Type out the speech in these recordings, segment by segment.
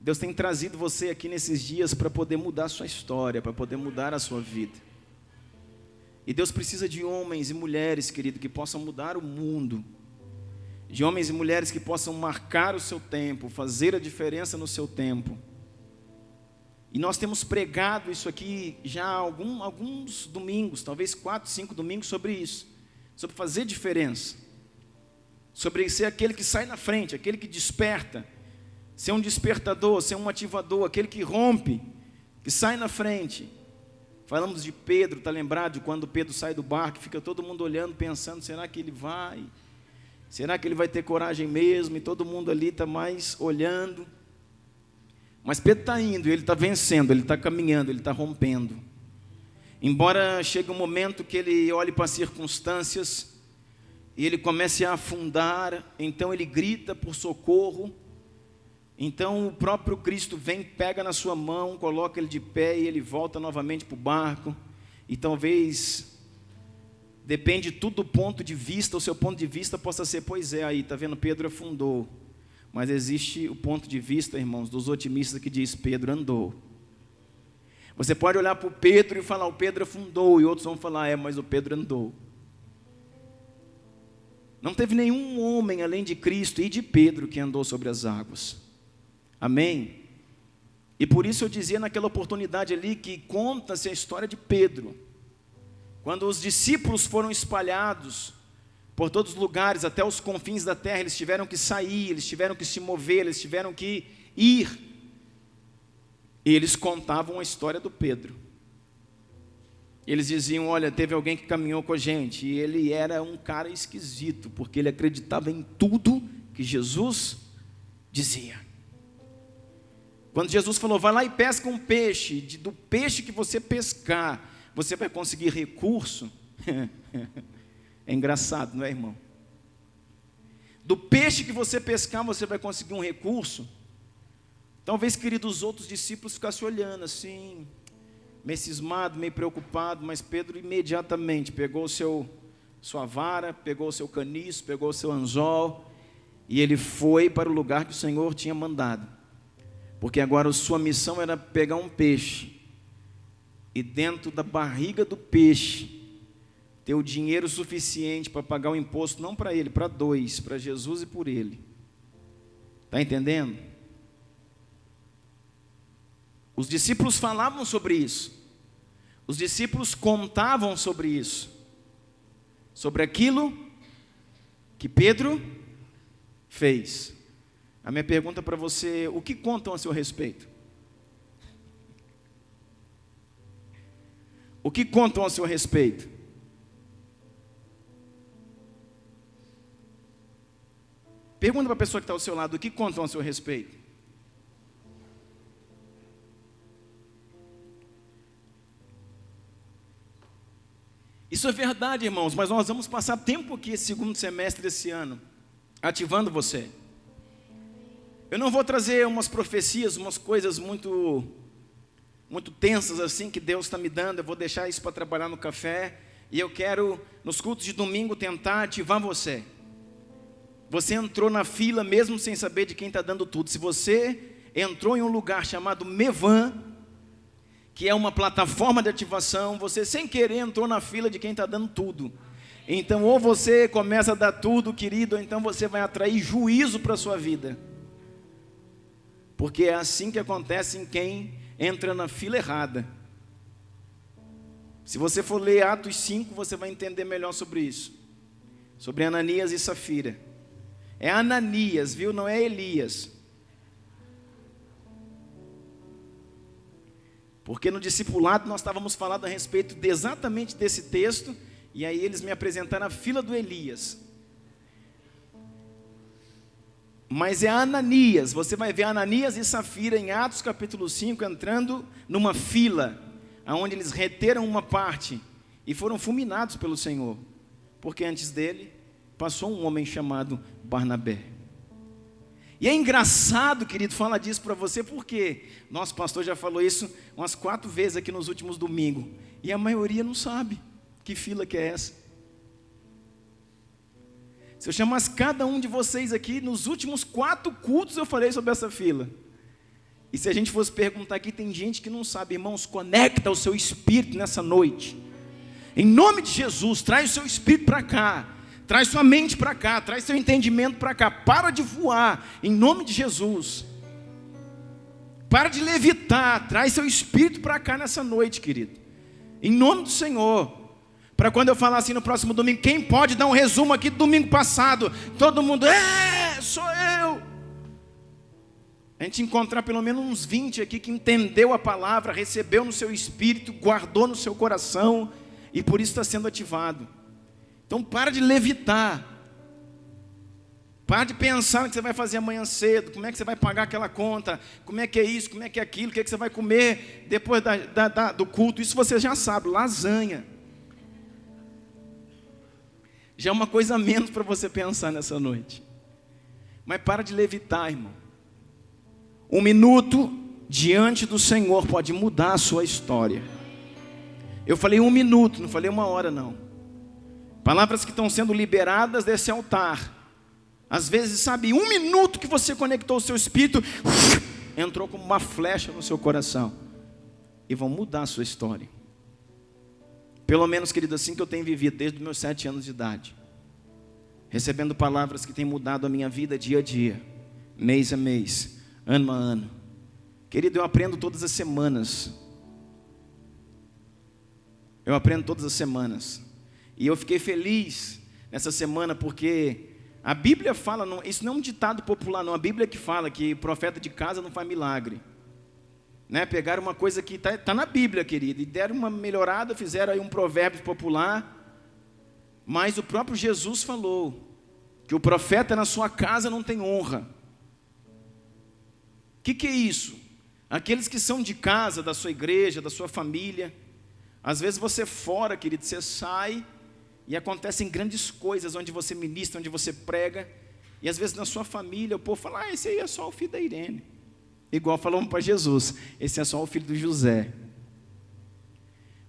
Deus tem trazido você aqui nesses dias para poder mudar a sua história, para poder mudar a sua vida. E Deus precisa de homens e mulheres, querido, que possam mudar o mundo. De homens e mulheres que possam marcar o seu tempo, fazer a diferença no seu tempo. E nós temos pregado isso aqui já há alguns domingos, talvez 4, 5 domingos sobre isso. Sobre fazer diferença. Sobre ser aquele que sai na frente, aquele que desperta. Ser um despertador, ser um ativador, aquele que rompe, que sai na frente. Falamos de Pedro, está lembrado de quando Pedro sai do barco, fica todo mundo olhando, pensando, será que ele vai? Será que ele vai ter coragem mesmo? E todo mundo ali está mais olhando. Mas Pedro está indo, ele está vencendo, ele está caminhando, ele está rompendo. Embora chegue um momento que ele olhe para as circunstâncias e ele comece a afundar, então ele grita por socorro. Então o próprio Cristo vem, pega na sua mão, coloca ele de pé e ele volta novamente para o barco. E talvez, depende tudo do ponto de vista, o seu ponto de vista possa ser, pois é, aí, está vendo, Pedro afundou. Mas existe o ponto de vista, irmãos, dos otimistas que diz, Pedro andou. Você pode olhar para o Pedro e falar, o Pedro afundou, e outros vão falar, mas o Pedro andou. Não teve nenhum homem além de Cristo e de Pedro que andou sobre as águas. Amém? E por isso eu dizia naquela oportunidade ali que conta-se a história de Pedro. Quando os discípulos foram espalhados por todos os lugares, até os confins da terra, eles tiveram que sair, eles tiveram que se mover, eles tiveram que ir. E eles contavam a história do Pedro. Eles diziam, olha, teve alguém que caminhou com a gente, e ele era um cara esquisito, porque ele acreditava em tudo que Jesus dizia. Quando Jesus falou, vai lá e pesca um peixe, do peixe que você pescar, você vai conseguir recurso. É engraçado, não é, irmão? Do peixe que você pescar, você vai conseguir um recurso. Talvez, queridos, os outros discípulos ficassem olhando assim, meio cismado, meio preocupado, mas Pedro imediatamente pegou sua vara, pegou o seu caniço, pegou o seu anzol, e ele foi para o lugar que o Senhor tinha mandado. Porque agora a sua missão era pegar um peixe, e dentro da barriga do peixe, ter o dinheiro suficiente para pagar o imposto, não para ele, para dois, para Jesus e por ele. Está entendendo? Os discípulos falavam sobre isso. Os discípulos contavam sobre isso. Sobre aquilo que Pedro fez. A minha pergunta para você, o que contam a seu respeito? O que contam a seu respeito? Pergunta para a pessoa que está ao seu lado, o que contam a seu respeito? Isso é verdade, irmãos, mas nós vamos passar tempo aqui, esse segundo semestre desse ano, ativando você. Eu não vou trazer umas profecias, umas coisas muito tensas assim, que Deus está me dando, eu vou deixar isso para trabalhar no café, e eu quero, nos cultos de domingo, tentar ativar você. Você entrou na fila mesmo sem saber de quem está dando tudo. Se você entrou em um lugar chamado Mevan, que é uma plataforma de ativação, você sem querer entrou na fila de quem está dando tudo. Então ou você começa a dar tudo, querido, ou então você vai atrair juízo para a sua vida. Porque é assim que acontece em quem entra na fila errada. Se você for ler Atos 5, você vai entender melhor sobre isso. Sobre Ananias e Safira. É Ananias, viu? Não é Elias. Porque no discipulado nós estávamos falando a respeito exatamente desse texto, e aí eles me apresentaram a fila do Elias. Mas é Ananias, você vai ver Ananias e Safira em Atos capítulo 5, entrando numa fila, onde eles reteram uma parte, e foram fulminados pelo Senhor, porque antes dele, passou um homem chamado Barnabé. E é engraçado, querido, falar disso para você, porque nosso pastor já falou isso umas 4 vezes aqui nos últimos domingos, e a maioria não sabe que fila que é essa. Se eu chamasse cada um de vocês aqui, nos últimos 4 cultos eu falei sobre essa fila. E se a gente fosse perguntar aqui, tem gente que não sabe, irmãos, conecta o seu espírito nessa noite. Em nome de Jesus, traz o seu espírito para cá, traz sua mente para cá, traz seu entendimento para cá. Para de voar, em nome de Jesus. Para de levitar, traz seu espírito para cá nessa noite, querido. Em nome do Senhor. Para quando eu falar assim no próximo domingo, quem pode dar um resumo aqui do domingo passado? Todo mundo, sou eu. A gente encontrar pelo menos uns 20 aqui que entendeu a palavra, recebeu no seu espírito, guardou no seu coração e por isso está sendo ativado. Então para de levitar. Para de pensar no que você vai fazer amanhã cedo, como é que você vai pagar aquela conta, como é que é isso, como é que é aquilo, o que é que você vai comer depois do culto. Isso você já sabe, lasanha. Já é uma coisa a menos para você pensar nessa noite. Mas para de levitar, irmão. 1 minuto diante do Senhor pode mudar a sua história. Eu falei 1 minuto, não falei 1 hora não. Palavras que estão sendo liberadas desse altar. Às vezes, sabe, 1 minuto que você conectou o seu espírito, entrou como uma flecha no seu coração. E vão mudar a sua história. Pelo menos, querido, assim que eu tenho vivido desde os meus 7 anos de idade. Recebendo palavras que têm mudado a minha vida dia a dia. Mês a mês, ano a ano. Querido, eu aprendo todas as semanas. Eu aprendo todas as semanas. E eu fiquei feliz nessa semana porque a Bíblia fala, isso não é um ditado popular não, a Bíblia que fala que profeta de casa não faz milagre. Né? Pegaram uma coisa que está na Bíblia, querido, e deram uma melhorada, fizeram aí um provérbio popular, mas o próprio Jesus falou que o profeta na sua casa não tem honra. O que é isso? Aqueles que são de casa, da sua igreja, da sua família, às vezes você fora, querido, você sai e acontecem grandes coisas onde você ministra, onde você prega, e às vezes na sua família o povo fala, esse aí é só o filho da Irene. Igual falamos para Jesus, esse é só o filho do José.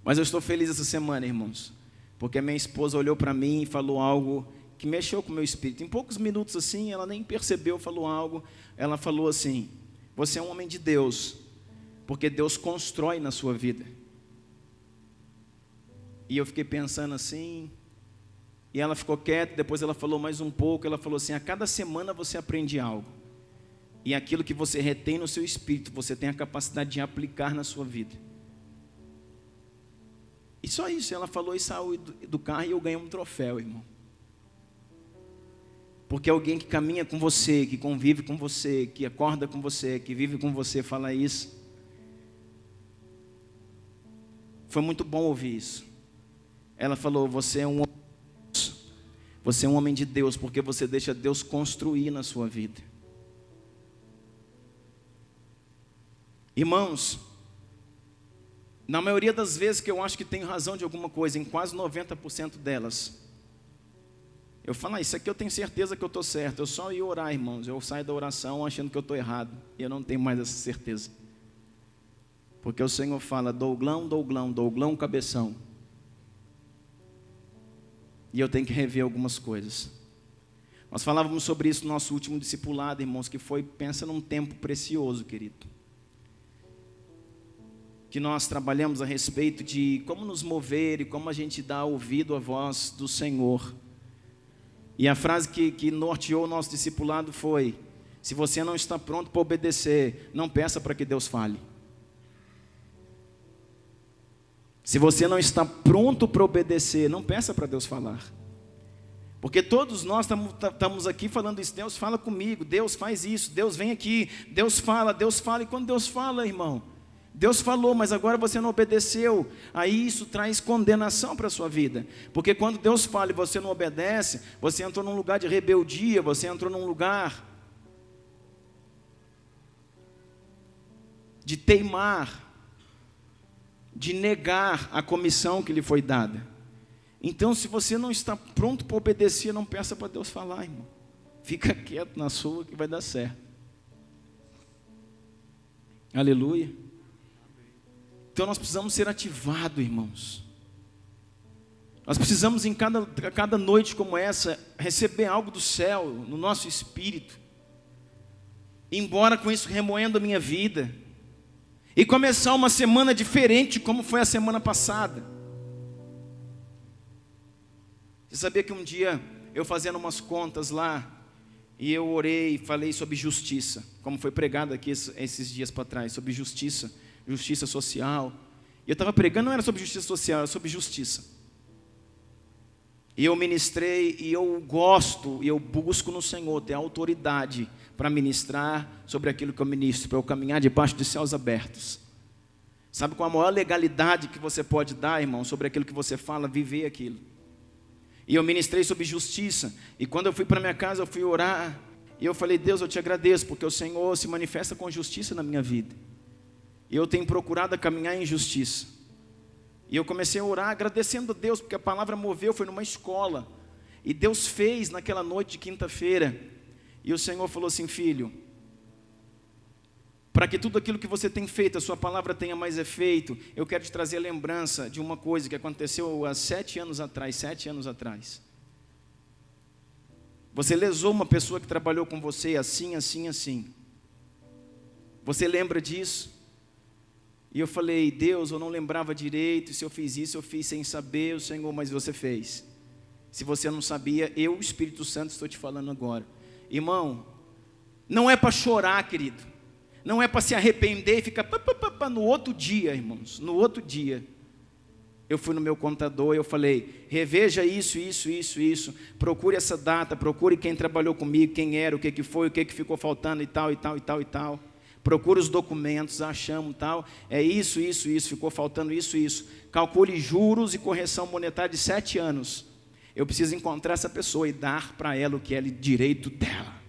Mas eu estou feliz essa semana, irmãos, porque a minha esposa olhou para mim e falou algo que mexeu com o meu espírito. Em poucos minutos assim, ela nem percebeu, falou algo. Ela falou assim, você é um homem de Deus, porque Deus constrói na sua vida. E eu fiquei pensando assim, e ela ficou quieta, depois ela falou mais um pouco, ela falou assim, a cada semana você aprende algo. E aquilo que você retém no seu espírito, você tem a capacidade de aplicar na sua vida. E só isso, ela falou e saiu do carro e eu ganhei um troféu, irmão. Porque alguém que caminha com você, que convive com você, que acorda com você, que vive com você, fala isso. Foi muito bom ouvir isso. Ela falou, você é um homem de Deus, porque você deixa Deus construir na sua vida. Irmãos, na maioria das vezes que eu acho que tenho razão de alguma coisa, em quase 90% delas, eu falo, isso aqui eu tenho certeza que eu estou certo. Eu só ia orar, irmãos, eu saio da oração achando que eu estou errado, e eu não tenho mais essa certeza. Porque o Senhor fala, Douglão, Douglão, Douglão, cabeção. E eu tenho que rever algumas coisas. Nós falávamos sobre isso no nosso último discipulado, irmãos, que foi, pensa num tempo precioso, querido. Que nós trabalhamos a respeito de como nos mover e como a gente dá ouvido à voz do Senhor. E a frase que norteou o nosso discipulado foi, se você não está pronto para obedecer, não peça para que Deus fale. Se você não está pronto para obedecer, não peça para Deus falar. Porque todos nós estamos aqui falando isso, Deus fala comigo, Deus faz isso, Deus vem aqui, Deus fala, e quando Deus fala, irmão, Deus falou, mas agora você não obedeceu, aí isso traz condenação para a sua vida. Porque quando Deus fala e você não obedece, você entrou num lugar de rebeldia, você entrou num lugar de teimar, de negar a comissão que lhe foi dada. Então, se você não está pronto para obedecer, não peça para Deus falar, irmão. Fica quieto na sua que vai dar certo. Aleluia. Então, nós precisamos ser ativados, irmãos. Nós precisamos, em cada noite como essa, receber algo do céu, no nosso espírito. ir embora com isso remoendo a minha vida, e começar uma semana diferente como foi a semana passada. Você sabia que um dia, eu fazendo umas contas lá, e eu orei e falei sobre justiça, como foi pregado aqui esses dias para trás, sobre justiça, justiça social. E eu estava pregando, não era sobre justiça social, era sobre justiça. E eu ministrei, e eu gosto, e eu busco no Senhor ter autoridade para ministrar sobre aquilo que eu ministro, para eu caminhar debaixo de céus abertos. Sabe qual a maior legalidade que você pode dar, irmão, sobre aquilo que você fala? Viver aquilo. E eu ministrei sobre justiça, e quando eu fui para minha casa, eu fui orar, e eu falei: Deus, eu te agradeço, porque o Senhor se manifesta com justiça na minha vida, e eu tenho procurado caminhar em justiça. E eu comecei a orar agradecendo a Deus, porque a palavra moveu, foi numa escola, e Deus fez naquela noite de quinta-feira, e o Senhor falou assim: filho, para que tudo aquilo que você tem feito, a sua palavra tenha mais efeito, eu quero te trazer a lembrança de uma coisa que aconteceu há 7 anos atrás. Você lesou uma pessoa que trabalhou com você assim, assim, assim. Você lembra disso? E eu falei: Deus, eu não lembrava direito, se eu fiz isso, eu fiz sem saber, o Senhor, mas você fez. Se você não sabia, eu, o Espírito Santo, estou te falando agora. Irmão, não é para chorar, querido. Não é para se arrepender e ficar no outro dia, irmãos. No outro dia, eu fui no meu contador e eu falei: reveja isso. Procure essa data, procure quem trabalhou comigo, quem era, o que foi, o que ficou faltando e tal. Procure os documentos, achamos tal. É isso, ficou faltando isso. Calcule juros e correção monetária de 7 anos. Eu preciso encontrar essa pessoa e dar para ela o que é direito dela.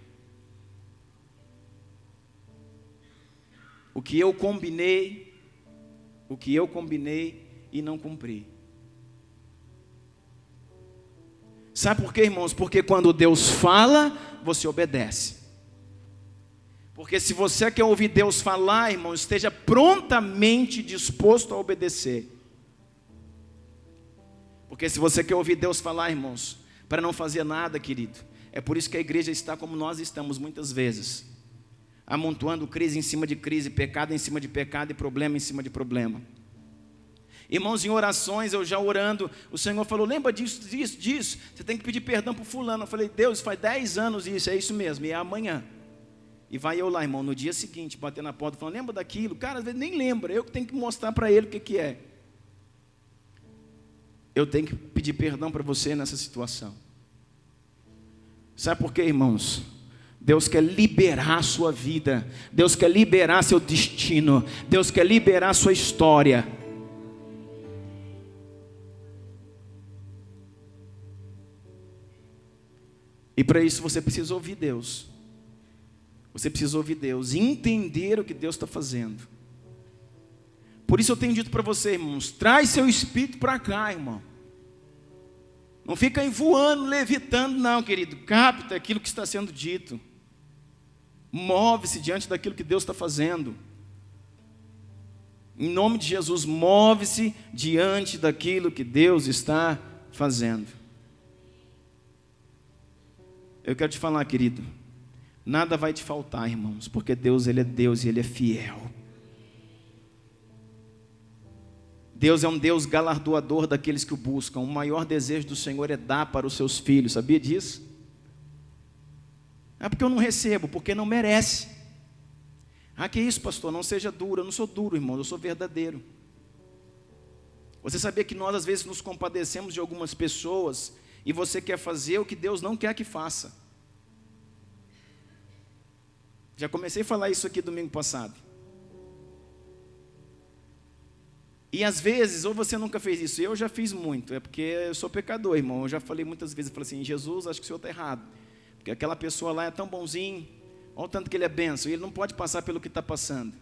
O que eu combinei e não cumpri. Sabe por quê, irmãos? Porque quando Deus fala, você obedece. Porque se você quer ouvir Deus falar, irmão, esteja prontamente disposto a obedecer. Porque se você quer ouvir Deus falar, irmãos, para não fazer nada, querido, é por isso que a igreja está como nós estamos muitas vezes, amontoando crise em cima de crise, pecado em cima de pecado e problema em cima de problema. Irmãos, em orações, eu já orando, o Senhor falou: lembra disso, você tem que pedir perdão para o fulano. Eu falei: Deus, faz 10 anos isso, é isso mesmo, e é amanhã. E vai eu lá, irmão, no dia seguinte, bater na porta, falando: lembra daquilo? Cara, às vezes nem lembra, eu que tenho que mostrar para ele o que é. Eu tenho que pedir perdão para você nessa situação. Sabe por quê, irmãos? Deus quer liberar a sua vida, Deus quer liberar seu destino, Deus quer liberar a sua história. E para isso você precisa ouvir Deus. Você precisa ouvir Deus e entender o que Deus está fazendo. Por isso eu tenho dito para você, irmãos, traz seu espírito para cá, irmão. Não fica aí voando, levitando, não, querido. Capta aquilo que está sendo dito. Move-se diante daquilo que Deus está fazendo. Em nome de Jesus, move-se diante daquilo que Deus está fazendo. Eu quero te falar, querido, nada vai te faltar, irmãos, porque Deus, Ele é Deus e Ele é fiel. Deus é um Deus galardoador daqueles que o buscam. O maior desejo do Senhor é dar para os seus filhos, sabia disso? É porque eu não recebo, porque não merece. Ah, que isso, pastor? Não seja duro. Eu não sou duro, irmão, eu sou verdadeiro. Você sabia que nós às vezes nos compadecemos de algumas pessoas e você quer fazer o que Deus não quer que faça? Já comecei a falar isso aqui domingo passado. E às vezes, ou você nunca fez isso, eu já fiz muito, é porque eu sou pecador, irmão. Eu já falei muitas vezes, eu falei assim: Jesus, acho que o senhor está errado. Porque aquela pessoa lá é tão bonzinho, olha o tanto que ele é benção, e ele não pode passar pelo que está passando.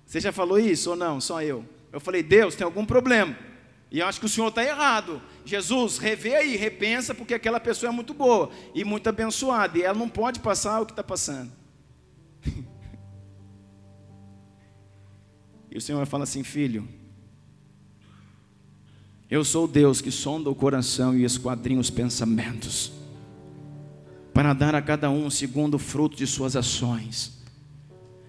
Você já falou isso ou não? Só eu. Eu falei: Deus, tem algum problema. E eu acho que o senhor está errado. Jesus, revê aí, repensa, porque aquela pessoa é muito boa e muito abençoada, e ela não pode passar o que está passando. E o Senhor fala assim: filho, eu sou o Deus que sonda o coração e esquadrinha os pensamentos. para dar a cada um segundo o fruto de suas ações.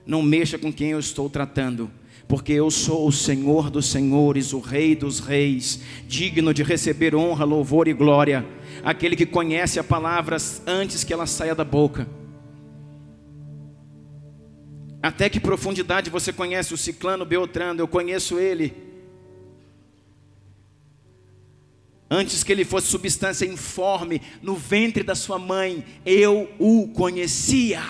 Não mexa com quem eu estou tratando, porque eu sou o Senhor dos senhores, o Rei dos reis, digno de receber honra, louvor e glória, aquele que conhece a palavra antes que ela saia da boca. Até que profundidade você conhece o ciclano Beltrano? Eu conheço ele antes que ele fosse substância informe no ventre da sua mãe, eu o conhecia.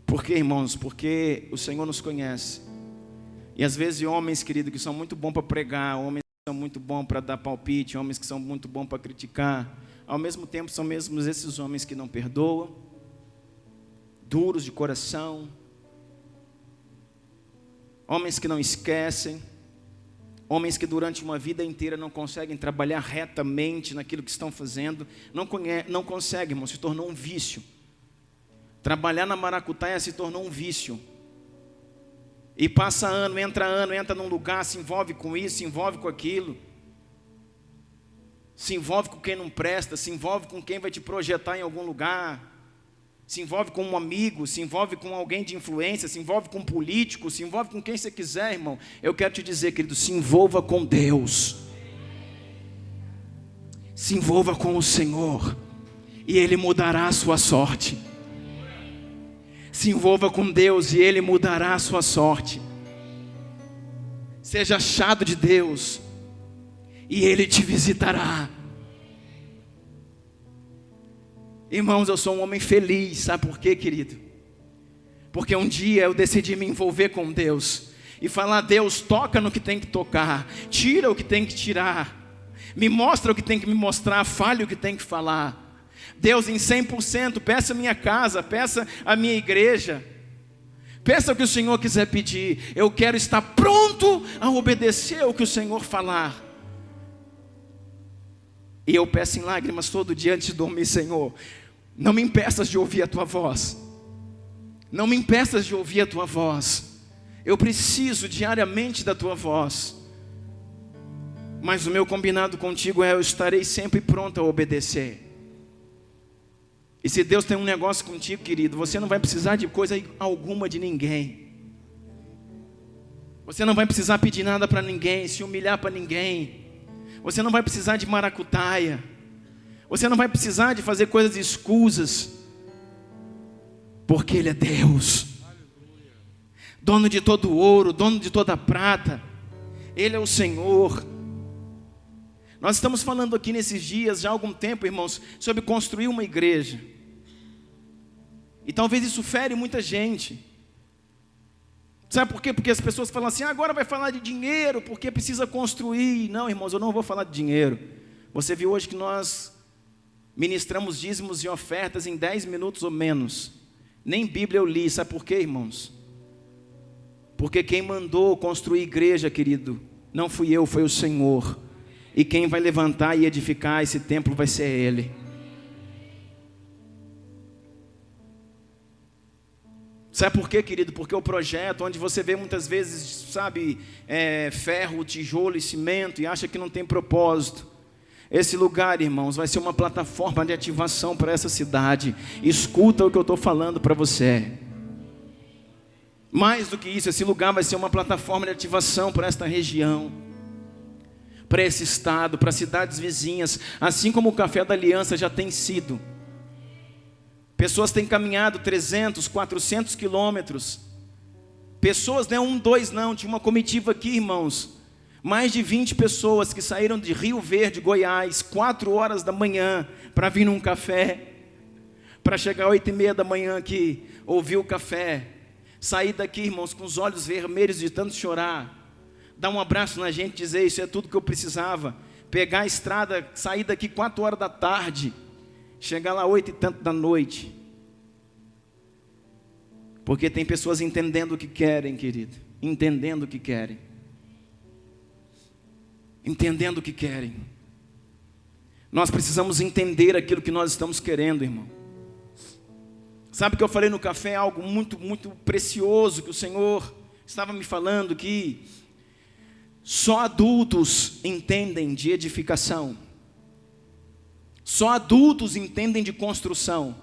Por quê, irmãos? Porque o Senhor nos conhece. E às vezes homens, querido, que são muito bons para pregar, homens que são muito bons para dar palpite, homens que são muito bons para criticar, ao mesmo tempo são mesmo esses homens que não perdoam, duros de coração, homens que não esquecem, homens que durante uma vida inteira não conseguem trabalhar retamente naquilo que estão fazendo, não conseguem, irmão, se tornou um vício. Trabalhar na maracutaia se tornou um vício. E passa ano, entra num lugar, se envolve com isso, se envolve com aquilo. Se envolve com quem não presta, se envolve com quem vai te projetar em algum lugar. Se envolve com um amigo, se envolve com alguém de influência, se envolve com um político, se envolve com quem você quiser, irmão. Eu quero te dizer, querido, se envolva com Deus. Se envolva com o Senhor, e Ele mudará a sua sorte. Se envolva com Deus e Ele mudará a sua sorte. Seja achado de Deus e Ele te visitará. Irmãos, eu sou um homem feliz, sabe por quê, querido? Porque um dia eu decidi me envolver com Deus e falar: Deus, toca no que tem que tocar, tira o que tem que tirar, me mostra o que tem que me mostrar, fale o que tem que falar. Deus, em 100%, peça a minha casa, peça a minha igreja, peça o que o Senhor quiser pedir. Eu quero estar pronto a obedecer o que o Senhor falar. E eu peço em lágrimas todo dia antes de dormir: Senhor, não me impeças de ouvir a Tua voz. Não me impeças de ouvir a Tua voz. Eu preciso diariamente da Tua voz. Mas o meu combinado contigo é: eu estarei sempre pronto a obedecer. E se Deus tem um negócio contigo, querido, você não vai precisar de coisa alguma de ninguém. Você não vai precisar pedir nada para ninguém, se humilhar para ninguém. Você não vai precisar de maracutaia. Você não vai precisar de fazer coisas escusas. Porque Ele é Deus, dono de todo o ouro, dono de toda a prata. Ele é o Senhor. Nós estamos falando aqui nesses dias, já há algum tempo, irmãos, sobre construir uma igreja. E talvez isso fere muita gente. Sabe por quê? Porque as pessoas falam assim: agora vai falar de dinheiro, porque precisa construir. Não, irmãos, eu não vou falar de dinheiro. Você viu hoje que nós ministramos dízimos e ofertas em 10 minutos ou menos. Nem Bíblia eu li. Sabe por quê, irmãos? Porque quem mandou construir igreja, querido, não fui eu, foi o Senhor. E quem vai levantar e edificar esse templo vai ser Ele. Sabe por quê, querido? Porque o projeto, onde você vê muitas vezes, sabe, ferro, tijolo e cimento, e acha que não tem propósito. Esse lugar, irmãos, vai ser uma plataforma de ativação para essa cidade. Escuta o que eu estou falando para você. Mais do que isso, esse lugar vai ser uma plataforma de ativação para esta região, para esse estado, para cidades vizinhas, assim como o Café da Aliança já tem sido. Pessoas têm caminhado 300, 400 quilômetros. Pessoas, não um, dois não, tinha uma comitiva aqui, irmãos. Mais de 20 pessoas que saíram de Rio Verde, Goiás, 4 horas da manhã, para vir num café, para chegar às 8h30 da manhã aqui, ouvir o café, sair daqui, irmãos, com os olhos vermelhos de tanto chorar, dar um abraço na gente, dizer: isso é tudo que eu precisava. Pegar a estrada, sair daqui 4 horas da tarde, chegar lá 8 e tanto da noite. Porque tem pessoas entendendo o que querem, querido. Entendendo o que querem. Entendendo o que querem. Nós precisamos entender aquilo que nós estamos querendo, irmão. Sabe o que eu falei no café? Algo muito, muito precioso que o Senhor estava me falando, que Só adultos entendem de edificação. Só adultos entendem de construção.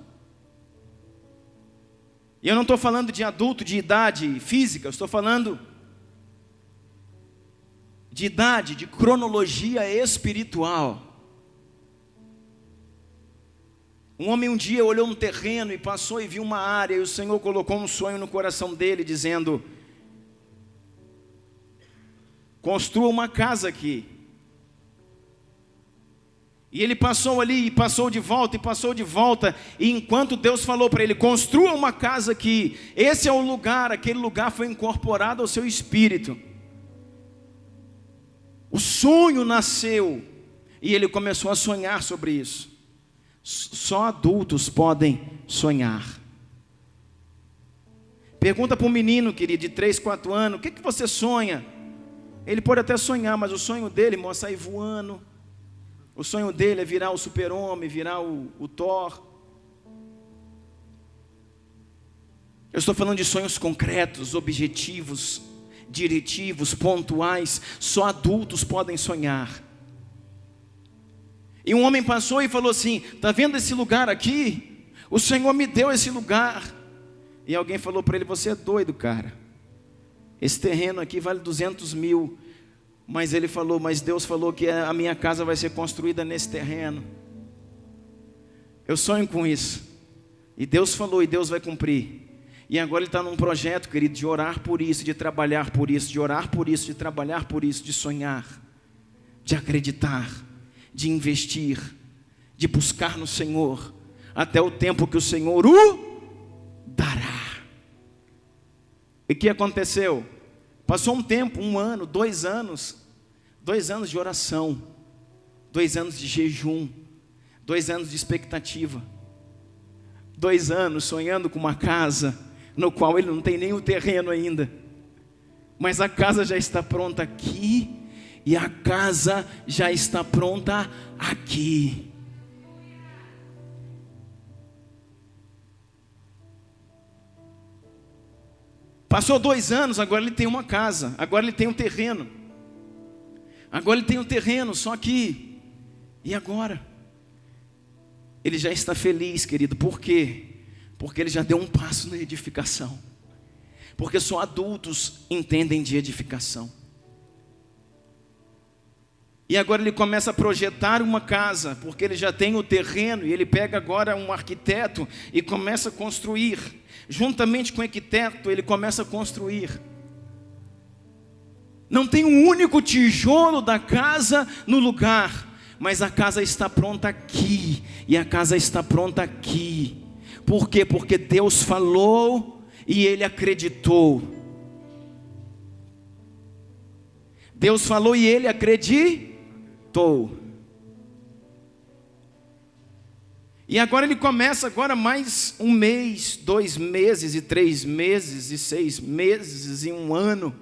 E eu não estou falando de adulto de idade física, eu estou falando de idade, de cronologia espiritual. Um homem um dia olhou um terreno e passou e viu uma área, e o Senhor colocou um sonho no coração dele, dizendo: construa uma casa aqui. E ele passou ali, e passou de volta, e passou de volta, e enquanto Deus falou para ele: construa uma casa aqui, esse é o lugar, aquele lugar foi incorporado ao seu espírito. O sonho nasceu, e ele começou a sonhar sobre isso. Só adultos podem sonhar. Pergunta para um menino, querido, de 3, 4 anos: o que você sonha? Ele pode até sonhar, mas o sonho dele, irmão, é sair voando. O sonho dele é virar o super-homem, virar o Thor. Eu estou falando de sonhos concretos, objetivos, diretivos, pontuais. Só adultos podem sonhar. E um homem passou e falou assim: está vendo esse lugar aqui? O Senhor me deu esse lugar. E alguém falou para ele: você é doido, cara. Esse terreno aqui vale 200 mil. Mas ele falou: mas Deus falou que a minha casa vai ser construída nesse terreno. Eu sonho com isso. E Deus falou, e Deus vai cumprir. E agora ele está num projeto, querido, de orar por isso, de trabalhar por isso, de orar por isso, de trabalhar por isso, de sonhar, de acreditar, de investir, de buscar no Senhor, até o tempo que o Senhor o dará. E o que aconteceu? Passou um tempo, 1 ano, 2 anos, 2 anos de oração, 2 anos de jejum, 2 anos de expectativa, 2 anos sonhando com uma casa, no qual ele não tem nem o terreno ainda, mas a casa já está pronta aqui, e a casa já está pronta aqui. Passou 2 anos, agora ele tem uma casa, agora ele tem um terreno. Agora ele tem um terreno, só que, e agora? Ele já está feliz, querido, por quê? Porque ele já deu um passo na edificação. Porque só adultos entendem de edificação. E agora ele começa a projetar uma casa, porque ele já tem o terreno, e ele pega agora um arquiteto e começa a construir. Juntamente com o arquiteto, ele começa a construir. Não tem um único tijolo da casa no lugar, mas a casa está pronta aqui, e a casa está pronta aqui. Por quê? Porque Deus falou e ele acreditou. Deus falou e ele acreditou. E agora ele começa mais 1 mês, 2 meses, e 3 meses, e 6 meses, e 1 ano.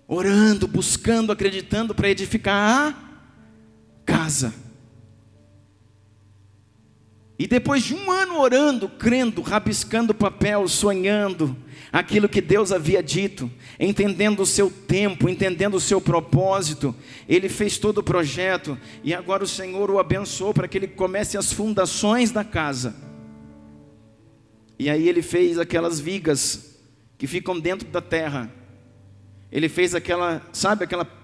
Orando, buscando, acreditando para edificar a casa. E depois de 1 ano orando, crendo, rabiscando papel, sonhando aquilo que Deus havia dito, entendendo o seu tempo, entendendo o seu propósito, ele fez todo o projeto, e agora o Senhor o abençoou para que ele comece as fundações da casa. E aí ele fez aquelas vigas que ficam dentro da terra. Ele fez aquela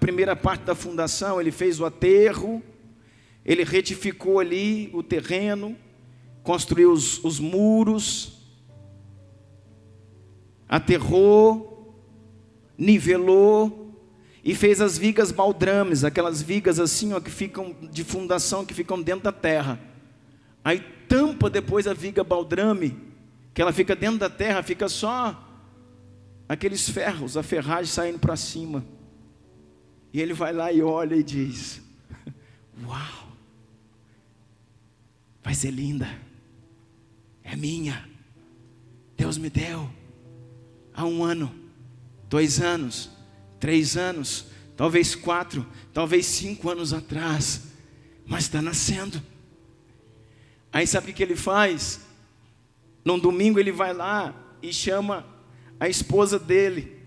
primeira parte da fundação, ele fez o aterro, ele retificou ali o terreno, construiu os muros, aterrou, nivelou e fez as vigas baldrames, aquelas vigas assim, ó, que ficam de fundação, que ficam dentro da terra. Aí tampa depois a viga baldrame, que ela fica dentro da terra, fica só aqueles ferros, a ferragem saindo para cima. E ele vai lá e olha e diz: uau, vai ser linda, é minha, Deus me deu. Há 1 ano, 2 anos, 3 anos, talvez 4, talvez 5 anos atrás, mas está nascendo. Aí sabe o que ele faz? Num domingo ele vai lá e chama a esposa dele,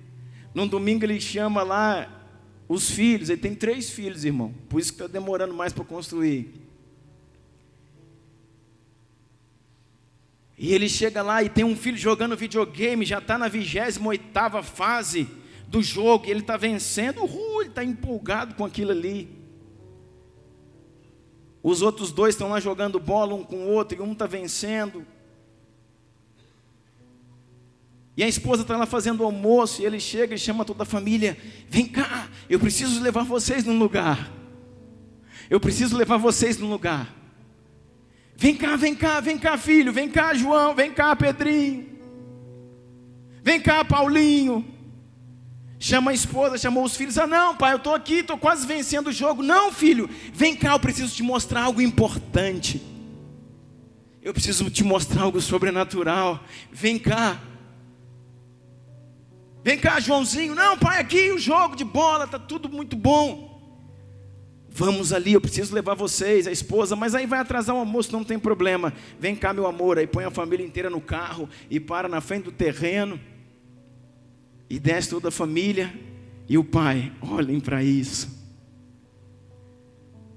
Num domingo ele chama lá os filhos, ele tem 3 filhos, irmão, por isso que está demorando mais para construir. E ele chega lá e tem um filho jogando videogame, já está na 28ª fase do jogo, e ele está vencendo, ele está empolgado com aquilo ali. Os outros 2 estão lá jogando bola um com o outro, e um está vencendo. E a esposa está lá fazendo almoço, e ele chega e chama toda a família: vem cá, eu preciso levar vocês num lugar. Eu preciso levar vocês num lugar. Vem cá, vem cá, vem cá, filho, vem cá, João, vem cá, Pedrinho. Vem cá, Paulinho. Chama a esposa, chamou os filhos. Ah, não, pai, eu estou aqui, estou quase vencendo o jogo. Não, filho, vem cá, eu preciso te mostrar algo importante. Eu preciso te mostrar algo sobrenatural. Vem cá. Vem cá, Joãozinho. Não, pai, aqui o jogo de bola, está tudo muito bom. Vamos ali, eu preciso levar vocês, a esposa, mas aí vai atrasar o almoço, não tem problema. Vem cá, meu amor. Aí põe a família inteira no carro e para na frente do terreno. E desce toda a família. E o pai: olhem para isso.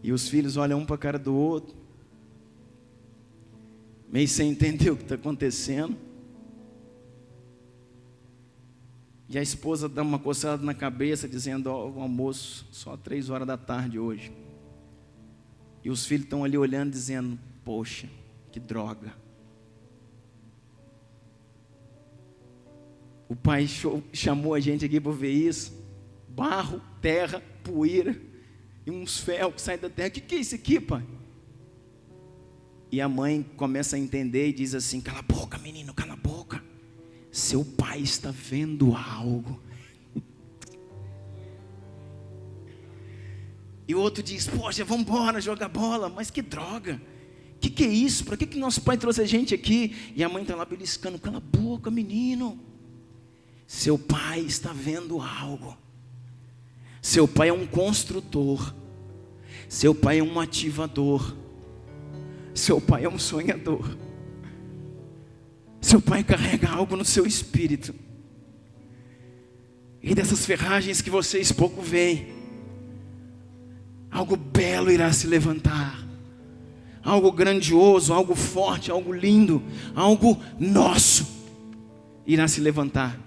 E os filhos olham um para a cara do outro, meio sem entender o que está acontecendo. E a esposa dá uma coçada na cabeça, dizendo: o almoço só 3 horas da tarde hoje. E os filhos estão ali olhando, dizendo: poxa, que droga. O pai chamou a gente aqui para ver isso. Barro, terra, poeira e uns ferros que saem da terra. O que é isso aqui, pai? E a mãe começa a entender e diz assim: cala a boca, menino, cala a boca. Seu pai está vendo algo. E o outro diz: poxa, vamos embora jogar bola. Mas que droga. O que é isso? Para que nosso pai trouxe a gente aqui? E a mãe está lá beliscando: cala a boca, menino. Seu pai está vendo algo. Seu pai é um construtor. Seu pai é um ativador. Seu pai é um sonhador. Seu pai carrega algo no seu espírito. E dessas ferragens que vocês pouco veem, algo belo irá se levantar. Algo grandioso, algo forte, algo lindo, algo nosso irá se levantar.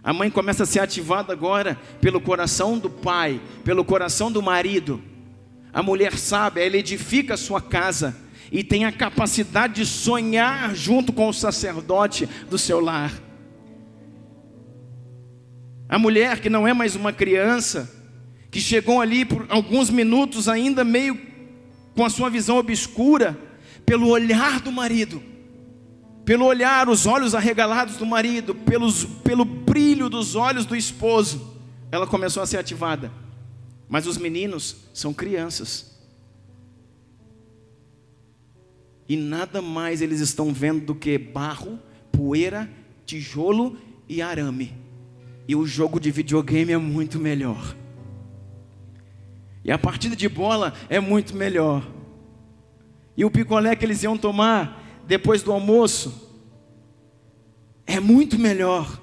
A mãe começa a ser ativada agora pelo coração do pai, pelo coração do marido. A mulher sábia, ela edifica a sua casa e tem a capacidade de sonhar junto com o sacerdote do seu lar. A mulher que não é mais uma criança, que chegou ali por alguns minutos ainda meio com a sua visão obscura, pelo olhar do marido, pelo olhar, os olhos arregalados do marido, pelo brilho dos olhos do esposo, ela começou a ser ativada. Mas os meninos são crianças. E nada mais eles estão vendo do que barro, poeira, tijolo e arame. E o jogo de videogame é muito melhor. E a partida de bola é muito melhor. E o picolé que eles iam tomar depois do almoço é muito melhor.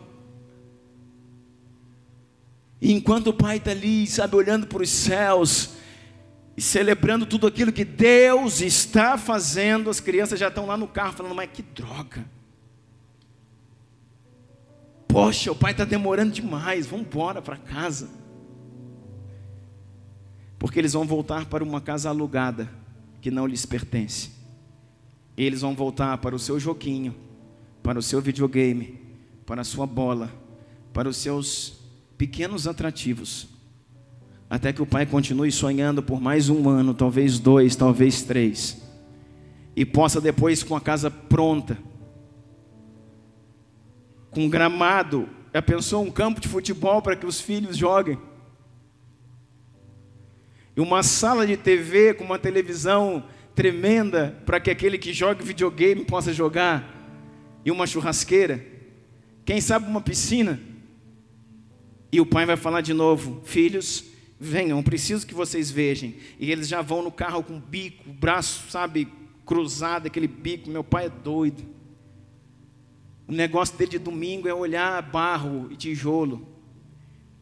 E enquanto o pai está ali, sabe, olhando para os céus e celebrando tudo aquilo que Deus está fazendo, as crianças já estão lá no carro falando: mas que droga. Poxa, o pai está demorando demais, vamos embora para casa. Porque eles vão voltar para uma casa alugada, que não lhes pertence. Eles vão voltar para o seu joguinho, para o seu videogame, para a sua bola, para os seus pequenos atrativos, até que o pai continue sonhando por mais 1 ano, talvez 2, talvez 3, e possa depois, com a casa pronta, com gramado, já pensou, um campo de futebol para que os filhos joguem, e uma sala de TV com uma televisão tremenda para que aquele que joga videogame possa jogar, e uma churrasqueira, quem sabe uma piscina. E o pai vai falar de novo: filhos, venham, preciso que vocês vejam. E eles já vão no carro com o bico, o braço, sabe, cruzado, aquele bico. Meu pai é doido. O negócio dele de domingo é olhar barro e tijolo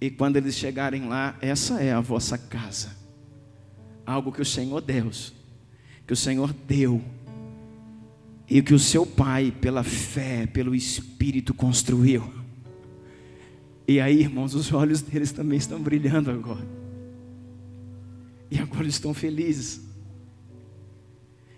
E quando eles chegarem lá, essa é a vossa casa. Algo que o Senhor Deus, que o Senhor deu, e que o seu pai, pela fé, pelo Espírito, construiu. E aí, irmãos, os olhos deles também estão brilhando agora. E agora eles estão felizes.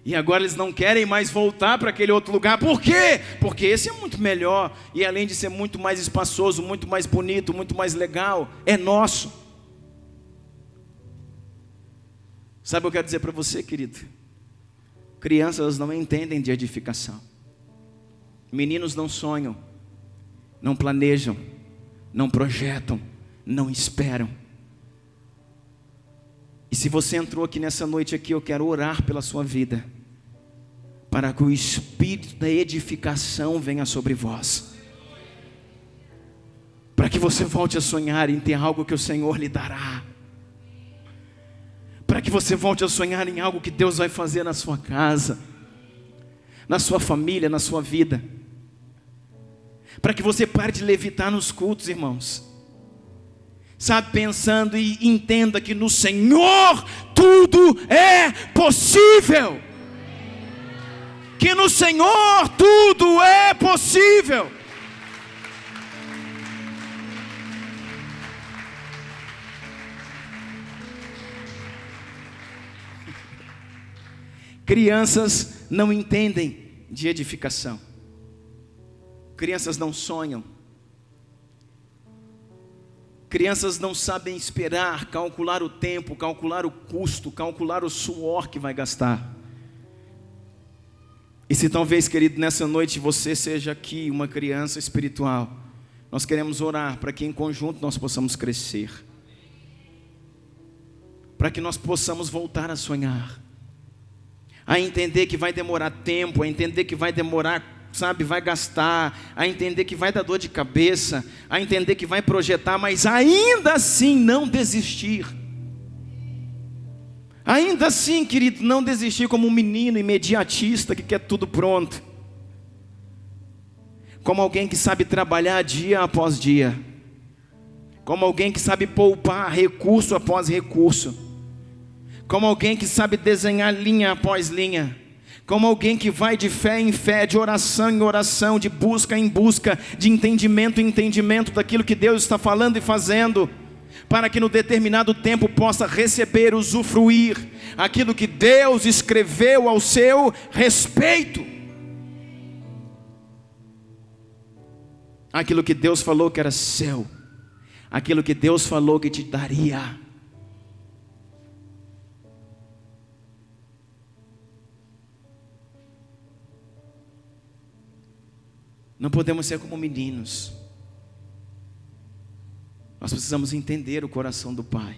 E agora eles não querem mais voltar para aquele outro lugar. Por quê? Porque esse é muito melhor. E além de ser muito mais espaçoso, muito mais bonito, muito mais legal, é nosso. Sabe o que eu quero dizer para você, querido? Crianças não entendem de edificação. Meninos não sonham, não planejam, não projetam, não esperam. E se você entrou aqui nessa noite aqui, eu quero orar pela sua vida, para que o espírito da edificação venha sobre vós, para que você volte a sonhar em ter algo que o Senhor lhe dará, para que você volte a sonhar em algo que Deus vai fazer na sua casa, na sua família, na sua vida, para que você pare de levitar nos cultos, irmãos, sabe, pensando e entenda que no Senhor tudo é possível, que no Senhor tudo é possível. Crianças não entendem de edificação, crianças não sonham, crianças não sabem esperar, calcular o tempo, calcular o custo, calcular o suor que vai gastar. E se talvez, querido, nessa noite você seja aqui uma criança espiritual, nós queremos orar para que em conjunto nós possamos crescer, para que nós possamos voltar a sonhar, a entender que vai demorar tempo, a entender que vai demorar, sabe, vai gastar, a entender que vai dar dor de cabeça, a entender que vai projetar, mas ainda assim não desistir. Ainda assim, querido, não desistir como um menino imediatista que quer tudo pronto, como alguém que sabe trabalhar dia após dia, como alguém que sabe poupar recurso após recurso, como alguém que sabe desenhar linha após linha, como alguém que vai de fé em fé, de oração em oração, de busca em busca, de entendimento em entendimento daquilo que Deus está falando e fazendo, para que no determinado tempo possa receber, usufruir aquilo que Deus escreveu ao seu respeito, aquilo que Deus falou que era seu, aquilo que Deus falou que te daria. Não podemos ser como meninos. Nós precisamos entender o coração do Pai.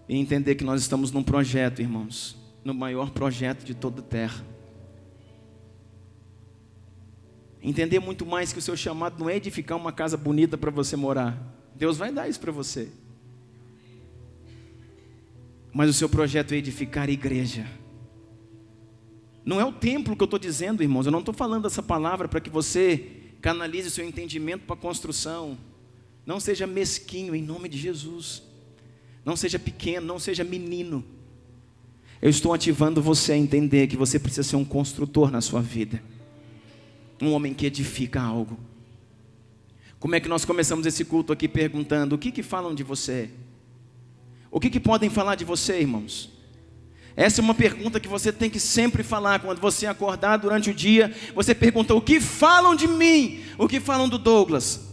E entender que nós estamos num projeto, irmãos, no maior projeto de toda a terra. Entender muito mais que o seu chamado não é edificar uma casa bonita para você morar. Deus vai dar isso para você. Mas o seu projeto é edificar a igreja. Não é o templo que eu estou dizendo, irmãos. Eu não estou falando essa palavra para que você canalize o seu entendimento para a construção. Não seja mesquinho em nome de Jesus. Não seja pequeno, não seja menino. Eu estou ativando você a entender que você precisa ser um construtor na sua vida, um homem que edifica algo. Como é que nós começamos esse culto aqui perguntando: o que falam de você? O que podem falar de você, irmãos? Essa é uma pergunta que você tem que sempre falar. Quando você acordar durante o dia, você pergunta: o que falam de mim? O que falam do Douglas?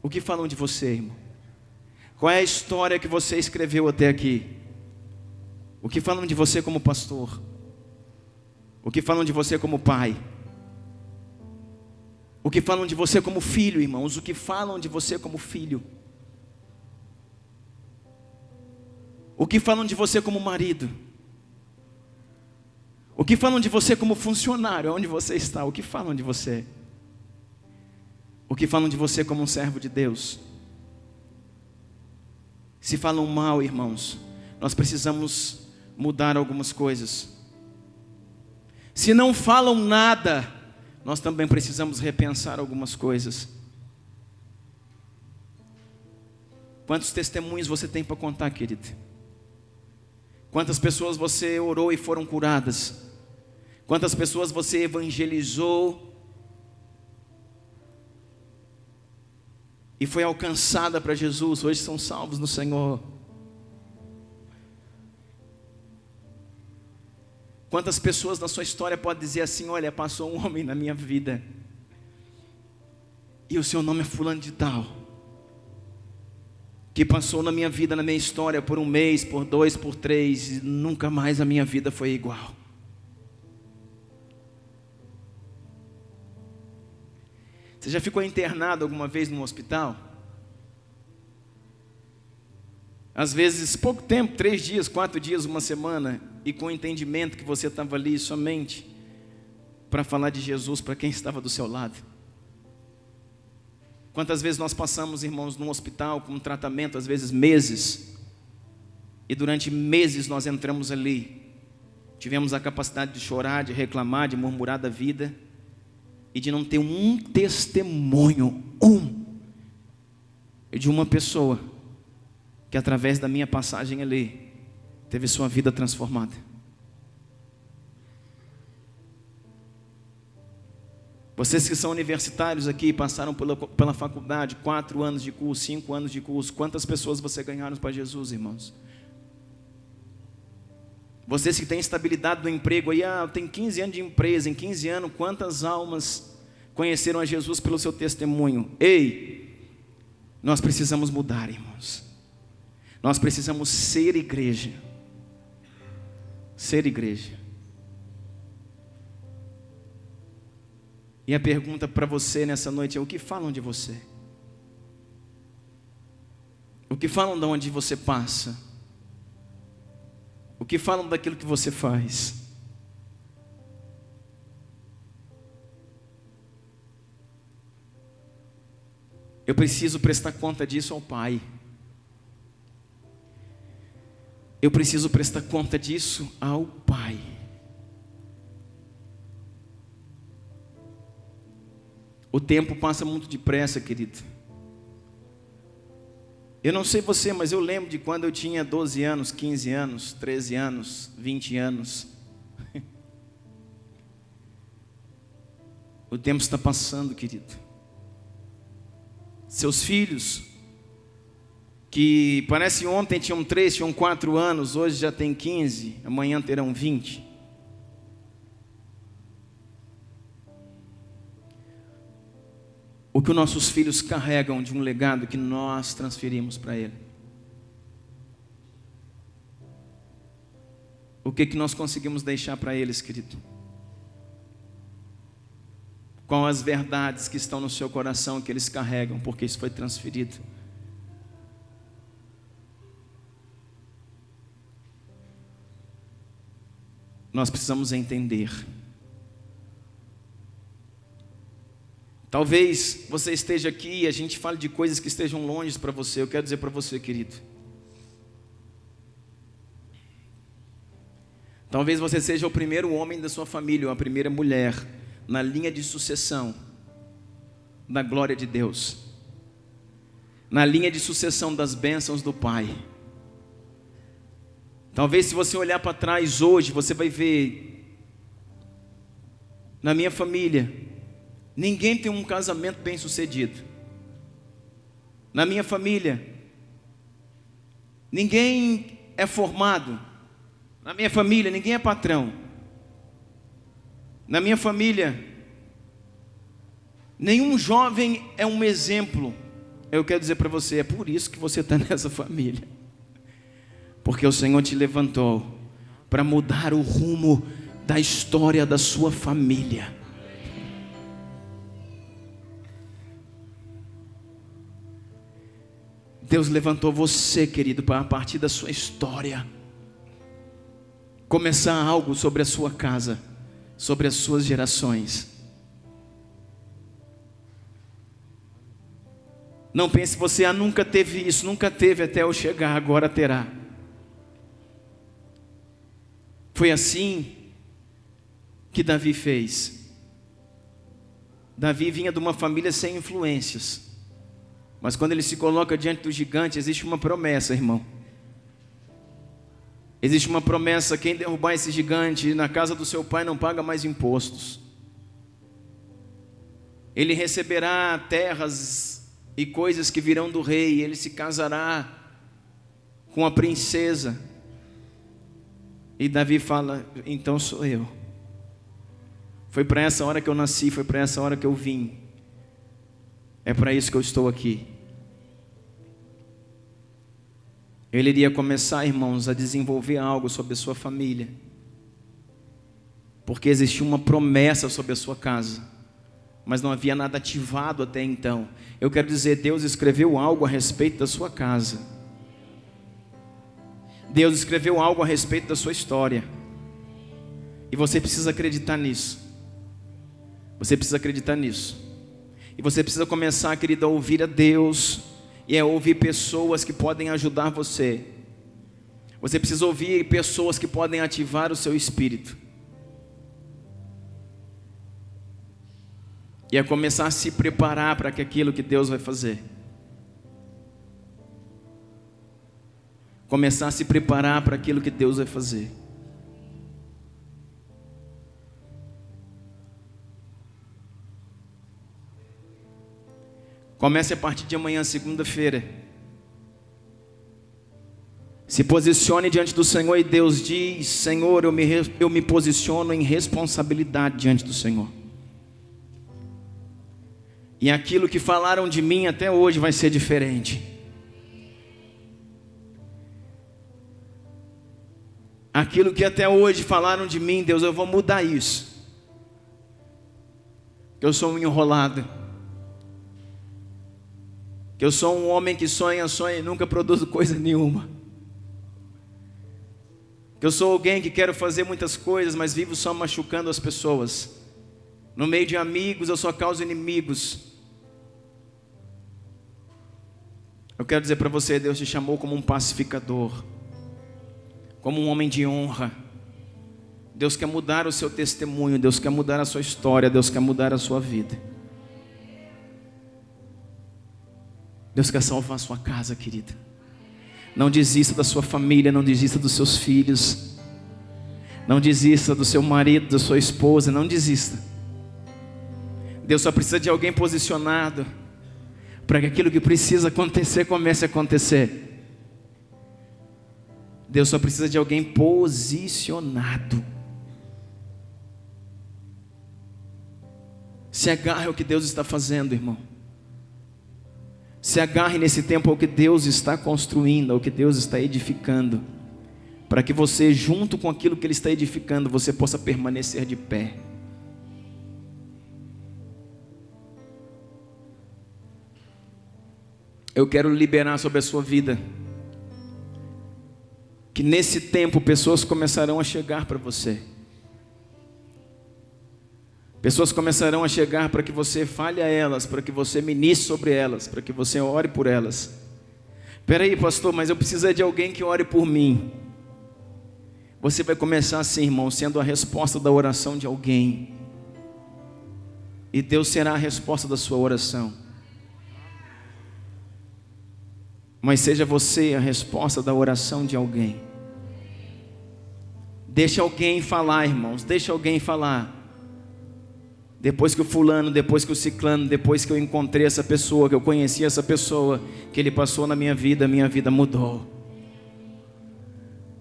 O que falam de você, irmão? Qual é a história que você escreveu até aqui? O que falam de você como pastor? O que falam de você como pai? O que falam de você como filho, irmãos? O que falam de você como filho? O que falam de você como marido? O que falam de você como funcionário? Onde você está? O que falam de você? O que falam de você como um servo de Deus? Se falam mal, irmãos, nós precisamos mudar algumas coisas. Se não falam nada, nós também precisamos repensar algumas coisas. Quantos testemunhos você tem para contar, querido? Quantas pessoas você orou e foram curadas? Quantas pessoas você evangelizou e foi alcançada para Jesus, hoje são salvos no Senhor? Quantas pessoas na sua história podem dizer assim: olha, passou um homem na minha vida, e o seu nome é fulano de tal, que passou na minha vida, na minha história, por 1 mês, por 2, por 3, e nunca mais a minha vida foi igual. Você já ficou internado alguma vez num hospital? Às vezes, pouco tempo, 3 dias, 4 dias, 1 semana, e com o entendimento que você estava ali somente para falar de Jesus para quem estava do seu lado. Quantas vezes nós passamos, irmãos, num hospital com um tratamento, às vezes meses, e durante meses nós entramos ali, tivemos a capacidade de chorar, de reclamar, de murmurar da vida, e de não ter um testemunho, de uma pessoa que através da minha passagem ali teve sua vida transformada. Vocês que são universitários aqui, passaram pela faculdade, 4 anos de curso, 5 anos de curso, quantas pessoas você ganharam para Jesus, irmãos? Vocês que têm estabilidade no emprego aí, eu tenho 15 anos de empresa, em 15 anos, quantas almas conheceram a Jesus pelo seu testemunho? Ei, nós precisamos mudar, irmãos. Nós precisamos ser igreja. Ser igreja. E a pergunta para você nessa noite é: o que falam de você? O que falam de onde você passa? O que falam daquilo que você faz? Eu preciso prestar conta disso ao Pai. Eu preciso prestar conta disso ao Pai. O tempo passa muito depressa, querido. Eu não sei você, mas eu lembro de quando eu tinha 12 anos, 15 anos, 13 anos, 20 anos. O tempo está passando, querido. Seus filhos, que parece ontem tinham 3, tinham 4 anos, hoje já tem 15, amanhã terão 20. O que os nossos filhos carregam de um legado que nós transferimos para ele? O que nós conseguimos deixar para eles, querido? Quais as verdades que estão no seu coração que eles carregam, porque isso foi transferido? Nós precisamos entender. Talvez você esteja aqui e a gente fale de coisas que estejam longe para você. Eu quero dizer para você, querido, talvez você seja o primeiro homem da sua família, ou a primeira mulher na linha de sucessão da glória de Deus, na linha de sucessão das bênçãos do Pai. Talvez se você olhar para trás hoje, você vai ver, na minha família, ninguém tem um casamento bem sucedido. Na minha família, ninguém é formado. Na minha família, ninguém é patrão. Na minha família, nenhum jovem é um exemplo. Eu quero dizer para você, é por isso que você está nessa família. Porque o Senhor te levantou para mudar o rumo da história da sua família. Deus levantou você, querido, para a partir da sua história começar algo sobre a sua casa, sobre as suas gerações. Não pense você, nunca teve isso, nunca teve até eu chegar, agora terá. Foi assim que Davi fez. Davi vinha de uma família sem influências. Mas quando ele se coloca diante do gigante, existe uma promessa, irmão. Existe uma promessa: quem derrubar esse gigante na casa do seu pai não paga mais impostos. Ele receberá terras e coisas que virão do rei. Ele se casará com a princesa. E Davi fala: então sou eu. Foi para essa hora que eu nasci, foi para essa hora que eu vim. É para isso que eu estou aqui. Ele iria começar, irmãos, a desenvolver algo sobre a sua família. Porque existia uma promessa sobre a sua casa, mas não havia nada ativado até então. Eu quero dizer, Deus escreveu algo a respeito da sua casa. Deus escreveu algo a respeito da sua história. E você precisa acreditar nisso. Você precisa acreditar nisso. E você precisa começar, querido, a ouvir a Deus e a ouvir pessoas que podem ajudar você. Você precisa ouvir pessoas que podem ativar o seu espírito. E a começar a se preparar para aquilo que Deus vai fazer. Começar a se preparar para aquilo que Deus vai fazer. Comece a partir de amanhã, segunda-feira. Se posicione diante do Senhor e Deus diz: Senhor, eu me posiciono em responsabilidade diante do Senhor. E aquilo que falaram de mim até hoje vai ser diferente. Aquilo que até hoje falaram de mim, Deus, eu vou mudar isso. Que eu sou um enrolado. Que eu sou um homem que sonha e nunca produzo coisa nenhuma. Que eu sou alguém que quero fazer muitas coisas, mas vivo só machucando as pessoas. No meio de amigos eu só causo inimigos. Eu quero dizer para você, Deus te chamou como um pacificador, como um homem de honra. Deus quer mudar o seu testemunho, Deus quer mudar a sua história, Deus quer mudar a sua vida. Deus quer salvar a sua casa, querida. Não desista da sua família, não desista dos seus filhos. Não desista do seu marido, da sua esposa, não desista. Deus só precisa de alguém posicionado para que aquilo que precisa acontecer comece a acontecer. Deus só precisa de alguém posicionado. Se agarre ao que Deus está fazendo, irmão. Se agarre nesse tempo ao que Deus está construindo, ao que Deus está edificando, para que você, junto com aquilo que Ele está edificando, você possa permanecer de pé. Eu quero liberar sobre a sua vida que nesse tempo pessoas começarão a chegar para você. Pessoas começarão a chegar para que você fale a elas, para que você ministre sobre elas, para que você ore por elas. Espera aí, pastor, mas eu preciso de alguém que ore por mim. Você vai começar assim, irmão, sendo a resposta da oração de alguém. E Deus será a resposta da sua oração. Mas seja você a resposta da oração de alguém. Deixa alguém falar, irmãos, deixa alguém falar. Depois que o fulano, depois que o ciclano, depois que eu encontrei essa pessoa, que eu conheci essa pessoa, que ele passou na minha vida mudou.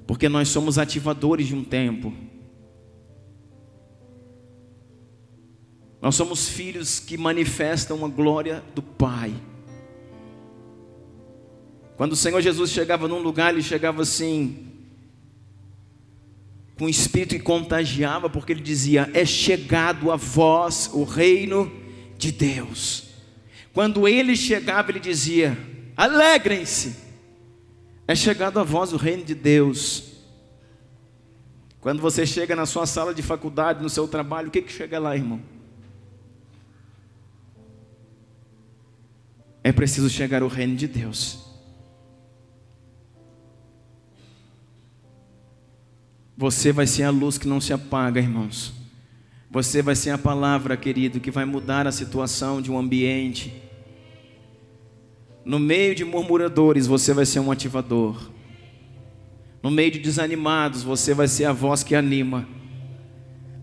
Porque nós somos ativadores de um tempo. Nós somos filhos que manifestam a glória do Pai. Quando o Senhor Jesus chegava num lugar, Ele chegava assim, com o Espírito que contagiava, porque Ele dizia: é chegado a vós o reino de Deus. Quando Ele chegava, Ele dizia: alegrem-se, é chegado a vós o reino de Deus. Quando você chega na sua sala de faculdade, no seu trabalho, o que chega lá, irmão? É preciso chegar ao reino de Deus. Você vai ser a luz que não se apaga, irmãos. Você vai ser a palavra, querido, que vai mudar a situação de um ambiente. No meio de murmuradores, você vai ser um ativador. No meio de desanimados, você vai ser a voz que anima.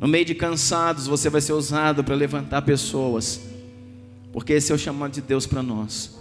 No meio de cansados, você vai ser usado para levantar pessoas. Porque esse é o chamado de Deus para nós.